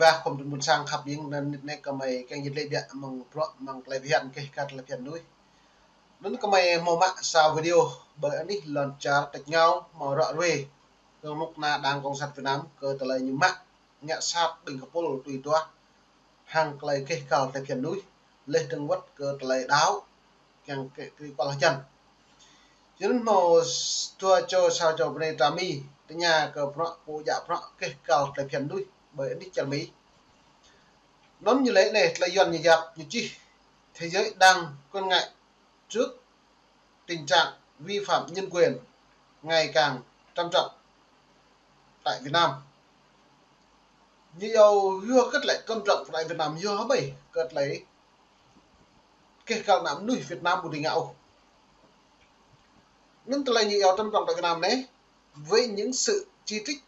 ba không muốn sang khắp những nên cái mày cái dịch lệ điện mang lại hiện cái cắt lại hiện núi đến cái mày màu mạ sao video bởi anh đi lần trả tạch nhau màu rõ về cơ mục na đang công sát Việt Nam cơ tờ lại như mạ nhẹ sát đỉnh cấp polo tùy toa hàng lại cái cào lại hiện núi lên đường quất cơ tờ lại đáo càng cái qua là chân chính màu tua cho sao cho bên trà mi nhà cơ pro bộ dạ pro cái cào lại hiện núi bởi anh đi chân mỹ nó như lẽ này là dần như dập như chi thế giới đang quan ngại trước tình trạng vi phạm nhân quyền ngày càng trầm trọng tại Việt Nam như yêu hứa cất lại trầm trọng tại Việt Nam hứa bảy cất lấy cái cao nắm nuôi Việt Nam của đình ngạo nên từ lại như yêu trầm trọng tại Việt Nam đấy với những sự chỉ trích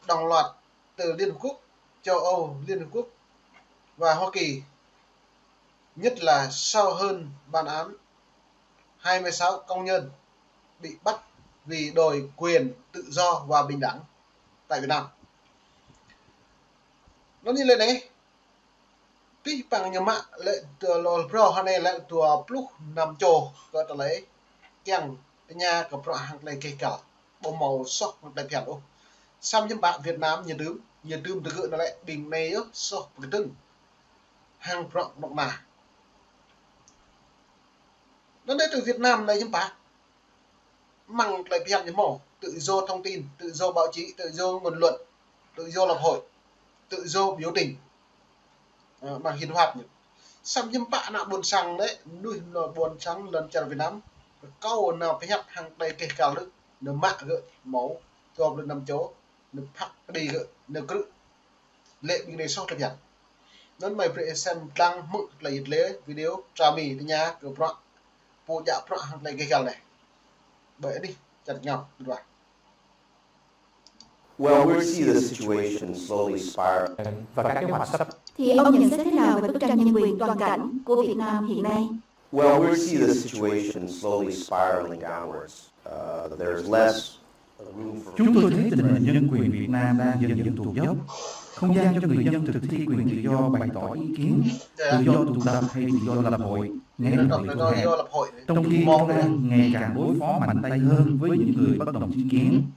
đồng loạt từ Liên Hợp Quốc, châu Âu, Liên Hợp Quốc và Hoa Kỳ, nhất là sau hơn bản án 26 công nhân bị bắt vì đòi quyền tự do và bình đẳng tại Việt Nam. Nó như lên đấy, tuy bằng nhà mạng lệ từ lò pro hay này lệ từ plug nằm trồ có thể lấy kèng nhà của pro hàng này kể cả bộ màu sọc đại thiện ô. Xong những bạn Việt Nam nhiệt đương được gọi là lại bình này á sọc cái từng hàng pro độc mà nó đây từ Việt Nam này nhưng bạn mang lại hiện như mỏ tự do thông tin, tự do báo chí, tự do ngôn luận, tự do lập hội, tự do biểu tình bằng hiến hoạt nhỉ. Xong nhưng bạn nào buồn sang đấy nuôi nó buồn sang lần trở Việt Nam câu nào phải hẹp hàng đây kể cả nước nó mạ gỡ máu gồm lên 5 chỗ nó phát đi gỡ nó cứ lệ bình này sau tập nhật nên mày phải xem đăng mực là dịch lễ video trả mì từ nhà của bọn bộ dạ bọn hàng này kể cả này bởi đi chặt nhau rồi. Well, we'll see the situation slowly spiral. Và các kế hoạch sắp. Thì ông nhận xét thế nào về bức tranh nhân quyền toàn cảnh của Việt Nam hiện nay? Well, we'll see the situation slowly spiraling downwards. There's less room for. Chúng tôi thấy tình hình nhân quyền Việt Nam đang dần dần tụt dốc. Không gian cho người dân thực thi quyền tự do bày tỏ ý kiến, tự do tụ tập hay tự do lập hội, nghe bị thu hẹp. Trong khi công an ngày càng đối phó mạnh tay hơn với những người bất đồng chính kiến.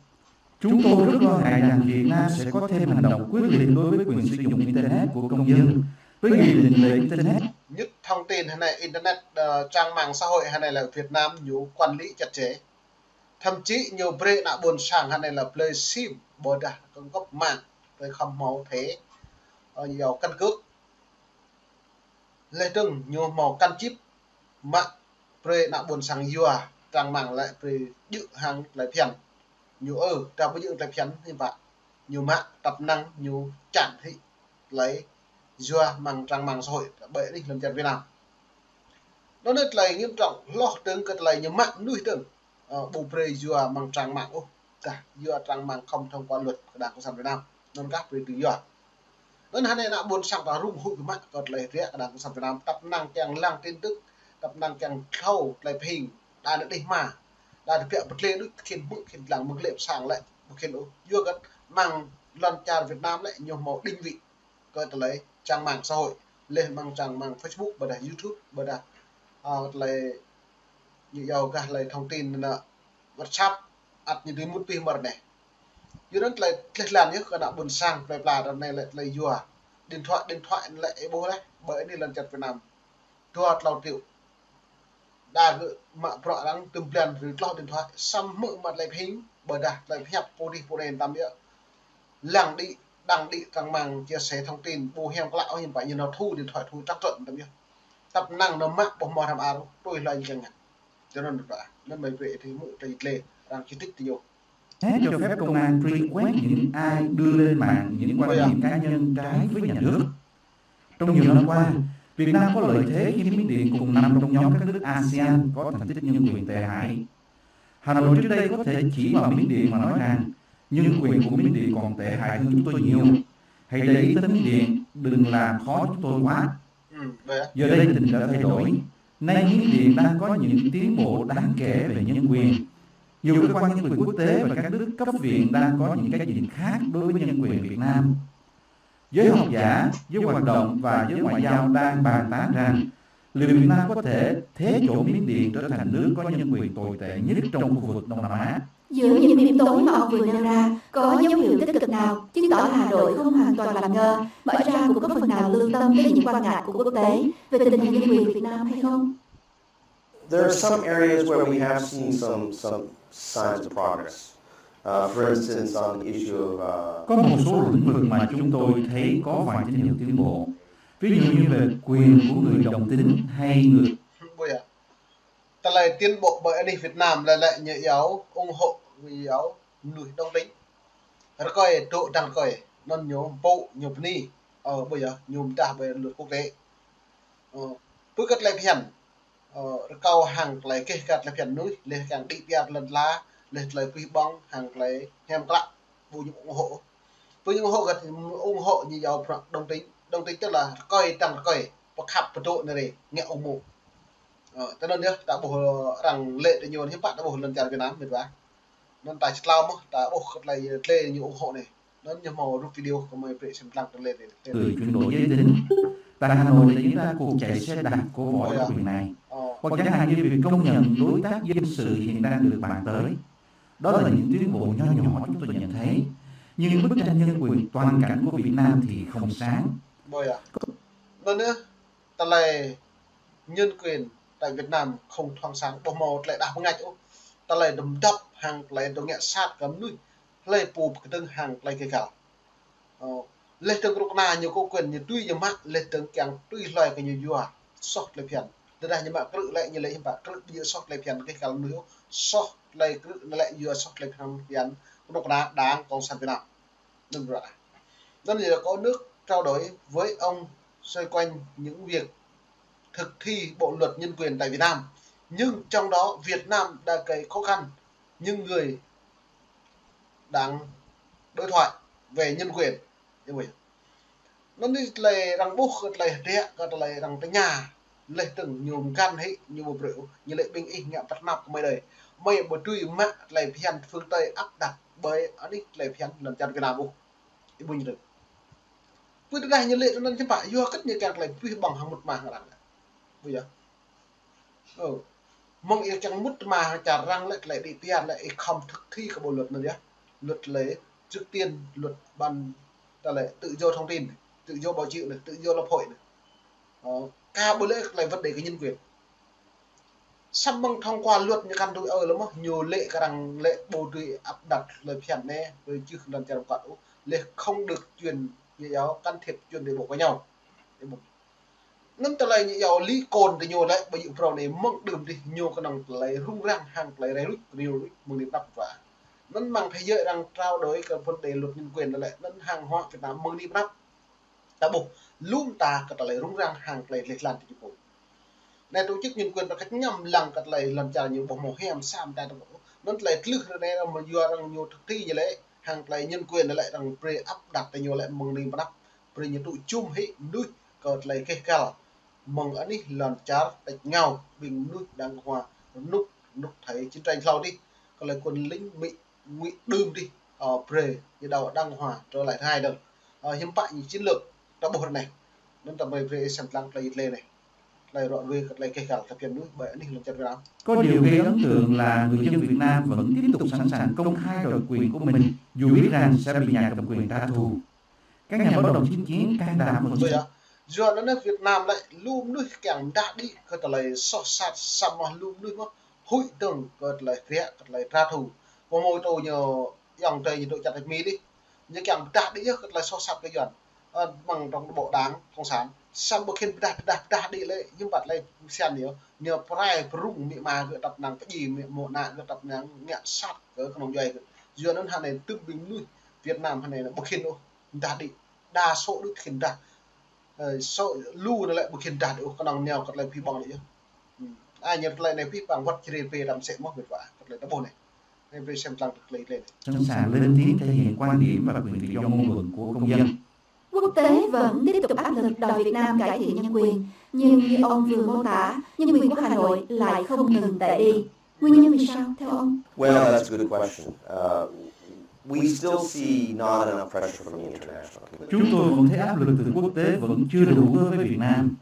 Chúng tôi rất lo ngại rằng Việt Nam sẽ có thêm hành động quyết liệt đối với quyền sử dụng Internet của công dân với nghị định về Internet. Nhất thông tin hay này Internet trang mạng xã hội hay này là Việt Nam nhiều quản lý chặt chẽ. Thậm chí nhiều bre đã buồn sàng hay này là play sim bồi đã cung cấp mạng với không màu thế nhiều căn cước. Lê Trưng nhiều màu căn chip mạng bre đã buồn sàng vừa trang mạng lại bre dự hàng lại phiền. Nhiều trong cái dự lại phiền như vậy. Nhiều mạng tập năng nhiều chẳng thị lấy dùa bằng trang mạng xã hội bởi đi lần chặt Việt Nam nó rất là nghiêm trọng lo tương cất lại nhiều mạng nuôi tưởng bù pre dùa bằng trang mạng cả dùa trang mạng không thông qua luật của Đảng Cộng sản Việt Nam non các pre từ dùa nên hắn này đã buồn sang vào rung hụi mạng cất lại rẽ Đảng Cộng sản Việt Nam tập năng càng lang tin tức tập năng càng khâu lại hình đã được đi mà đã được việc bật lên đức khiến mức khiến làng mức lệm sang lại khiến dùa cất mang lần tràn Việt Nam lại nhiều màu đinh vị coi tôi lấy trang mạng xã hội lên bằng trang mạng Facebook và YouTube và lấy như giàu cả lấy thông tin là WhatsApp như thế một pin mật này như đó lại làm nhé các bạn buồn sang lại là này lại lấy dùa điện thoại lại bố đấy bởi đi lần chặt Việt Nam thua lầu tiểu đa mạng rõ đang từng lần rồi lo điện thoại xăm mượn mặt lại hình bởi đã lại hẹp po đèn tạm địa làng đi đăng đi trang mạng chia sẻ thông tin bù hèm lão hiện tại như nó thu điện thoại thu trắc trận tầm tập năng nó mắc bỏ mò làm áo tôi là như chẳng hạn cho nên được nên mấy vệ thì mỗi trade lệ đang chỉ tích nhiều cho phép công an truy quét những ai đưa lên mạng những quan điểm cá nhân trái với nhà nước. Trong nhiều năm qua, Việt Nam có lợi thế khi Miến Điện cùng nằm trong nhóm các nước ASEAN có thành tích nhân quyền tệ hại. Hà Nội trước đây có thể chỉ vào Miến Điện mà nói rằng nhân quyền của Miến Điện còn tệ hại hơn chúng tôi nhiều. Hãy để ý tới Miến Điện, đừng làm khó chúng tôi quá. Giờ đây tình đã thay đổi. Nay Miến Điện đang có những tiến bộ đáng kể về nhân quyền. Nhiều cơ quan nhân quyền quốc tế và các nước cấp viện đang có những cái nhìn khác đối với nhân quyền Việt Nam. Giới học giả, giới hoạt động và giới ngoại giao đang bàn tán rằng liệu Việt Nam có thể thế chỗ Miến Điện trở thành nước có nhân quyền tồi tệ nhất trong khu vực Đông Nam Á. Giữa những điểm tối mà ông vừa nêu ra, có dấu hiệu tích cực nào chứng tỏ là Hà Nội không hoàn toàn làm ngơ, mở ra cũng có phần nào lưu tâm tới những quan ngại của quốc tế về tình hình nhân quyền Việt Nam hay không? There are some areas where we have seen some signs of progress. For instance, on the issue of Có một số lĩnh vực mà chúng tôi thấy có vài tín hiệu tiến bộ. Ví dụ như về quyền của người đồng tính hay người ta lại tiến bộ bởi đi Việt Nam là lại nhớ giáo ủng hộ người giáo người đồng tính rồi coi tụ đăng coi non nhóm bộ nhóm ni bây giờ nhóm ta về luật quốc tế bước cất lại phiền cao hàng lại kê cắt lại phiền núi lên càng đi piat lần lá lên lại quy bong hàng lại hem cạ bộ nhóm ủng hộ với những ủng hộ gần ủng hộ như giáo đồng tính tức là coi đăng coi và khắp một độ này nghe ủng hộ cho nên nhá đã bổ rằng lệ để nhiều hiệp bạn đã bổ lần chào Việt Nam Việt Nam nên tại lao mà đã bổ lại lệ nhiều ủng hộ này nó như màu rút video của mấy vệ xem lăng lên người chuyển đổi giới tính. Tại Hà Nội đã diễn ra cuộc chạy xe đạp của võ độc quyền này, hoặc chẳng hạn như việc công nhận đối tác dân sự hiện đang được bàn tới. Đó là những tiến bộ nho nhỏ chúng tôi nhận thấy, nhưng bức tranh nhân quyền toàn cảnh của Việt Nam thì không sáng. Nên nữa ta lại nhân quyền tại Việt Nam không thoáng sáng, bộ màu lại đạp ngay chỗ ta lại đầm đập hàng lại đồ nghẹ sát cấm nuôi lại bù cái từng hàng lại cái cả lên từng lúc nào nhiều câu quyền như tuy như mắc lên từng càng tuy loài cái nhiều dùa sót lại phiền từ đây như bạn cứ lại như lấy bạn cứ dưa sót lại phiền cái cả nữa sót lại cứ lại dưa sót lại phiền lúc nào đáng còn sang Việt Nam đừng rồi nên là có nước trao đổi với ông xoay quanh những việc thực thi bộ luật nhân quyền tại Việt Nam, nhưng trong đó Việt Nam đã cái khó khăn nhưng người đang đối thoại về nhân quyền như vậy nó đi lại rằng bốc lại địa lại rằng cái nhà lại từng nhôm can ấy như một rượu như lại bình ý ngạ bắt nạp của mấy đời mấy một truy mẹ lại phiền phương Tây áp đặt bởi anh ấy lại phiền lần chặt Việt Nam bốc cái bình được với đây như lệ cho nên chứ phải do cách như càng lại quy bằng hàng một mảng là bây giờ mong ý chẳng mút mà chả răng lại bị tiền lại không thực thi cái bộ luật này nhé luật lệ trước tiên luật ban ta lại tự do thông tin này, tự do báo chịu này, tự do lập hội này ca bữa lễ lại vấn đề cái nhân quyền sắp bằng thông qua luật như căn tôi lắm nhiều lệ cả đằng lệ bầu tùy áp đặt lời phiền nè với chứ lần chào quạt lệ không được truyền như giáo can thiệp truyền để bộ với nhau nên ta lại như giáo lý cồn thì nhiều lại bởi vì pro này mong đường đi nhiều cái đằng lại rung răng hàng lại rút nhiều mừng điểm đắp và nên bằng thế giới đang trao đổi cái vấn đề luật nhân quyền lại nên hàng hóa Việt Nam mừng điểm đắp ta buộc luôn ta cái lại rung răng hàng lại lịch làm thì bộ này tổ chức nhân quyền và cách nhầm lằng cái lại làm trả nhiều bộ màu hem sam ta đâu nên lại lướt này mà vừa đang nhiều thực thi như vậy hàng lại nhân quyền lại đang pre áp đặt tại nhiều lại mừng điểm đắp pre những tụi chung hết nuôi cái lại cái cao mong anh ấy làm trả đánh nhau bình nước đang hòa lúc thấy chiến tranh sau đi còn lại quân lính bị ngụy đương đi pre như đầu đang hòa trở lại hai đợt hiếm bại như chiến lược đã bộ này nên tầm về pre xem lăng lại lên này lại đoạn về lại cái cả tập hiện nước bởi anh ấy làm trả Việt Nam. Có điều gây ấn tượng là người dân Việt Nam vẫn tiếp tục sẵn sàng công khai đòi quyền của mình dù biết rằng sẽ bị nhà cầm quyền trả thù. Các nhà báo đồng chính kiến can đảm rồi giờ nó Việt Nam lại luôn nuôi càng đã đi cái lại so sát xăm mà luôn nuôi mà hội từng cái lại phía cái lại trả thù và môi tôi nhờ dòng trời nhiệt độ chặt mi đi như càng đã đi cái lại so sát cái dần bằng trong bộ đảng cộng sản xăm bậc hiện đã đi lại nhưng bạn lại xem nhiều nhờ prai rung bị mà cái tập nàng cái gì một nạn cái tập nàng nhẹ sát cái nông dày giờ nó hàng này tương bình nuôi Việt Nam hàng này là bậc hiện đâu đã đi đa số được hiện ra số lưu nó lại một hiện đạt được con nào nghèo còn lại phi bằng đấy chứ ai nhận lại này phi bằng vật chỉ về làm sẽ mất việc vả còn lại double này nên về xem tăng được lấy lên sẵn sàng lên tiếng thể hiện quan điểm và quyền tự do ngôn luận của công dân. Quốc tế vẫn tiếp tục áp lực đòi Việt Nam cải thiện nhân quyền, nhưng như ông vừa mô tả, nhân quyền của Hà Nội lại không ngừng tệ đi. Nguyên nhân vì sao theo ông? Well, that's a good question. we still see not enough pressure from the international community. Chúng tôi vẫn thấy áp lực từ quốc tế vẫn chưa đủ đối với Việt Nam.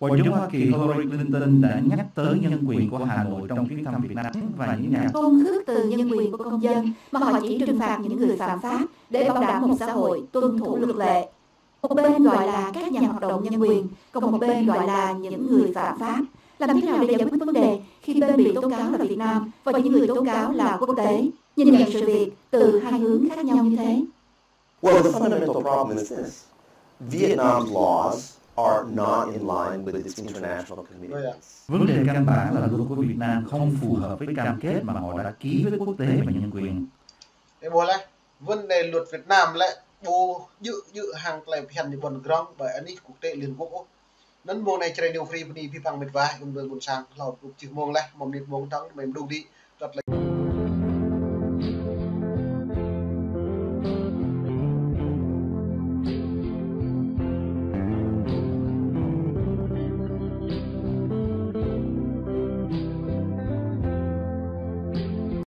Ngoại trưởng Hoa Kỳ Hillary Clinton đã nhắc tới nhân quyền của Hà Nội trong chuyến thăm Việt Nam và những nhà không khước từ nhân quyền của công dân, mà họ chỉ trừng phạt những người phạm pháp để bảo đảm một xã hội tuân thủ luật lệ. Một bên gọi là các nhà hoạt động nhân quyền, còn một bên gọi là những người phạm pháp. Làm thế nào để giải quyết vấn đề khi bên bị tố cáo là Việt Nam và những người tố cáo là quốc tế? Nhìn nhận sự việc từ hai hướng khác nhau như thế. Well, the fundamental problem is this. Vietnam's laws are not in line with its international commitments. Vấn đề căn bản là luật của Việt Nam không phù hợp với cam kết mà họ đã ký với quốc tế về nhân quyền. Thế bố lại, vấn đề luật Việt Nam lại bố dự hàng lại phiền đi bồn grong bởi anh ấy quốc tế liên quốc. Nên môn này chơi điều free đi phi phăng mệt vài, cùng với buồn sang, lọt chữ môn lại, mong đi môn thắng, mình đủ đi.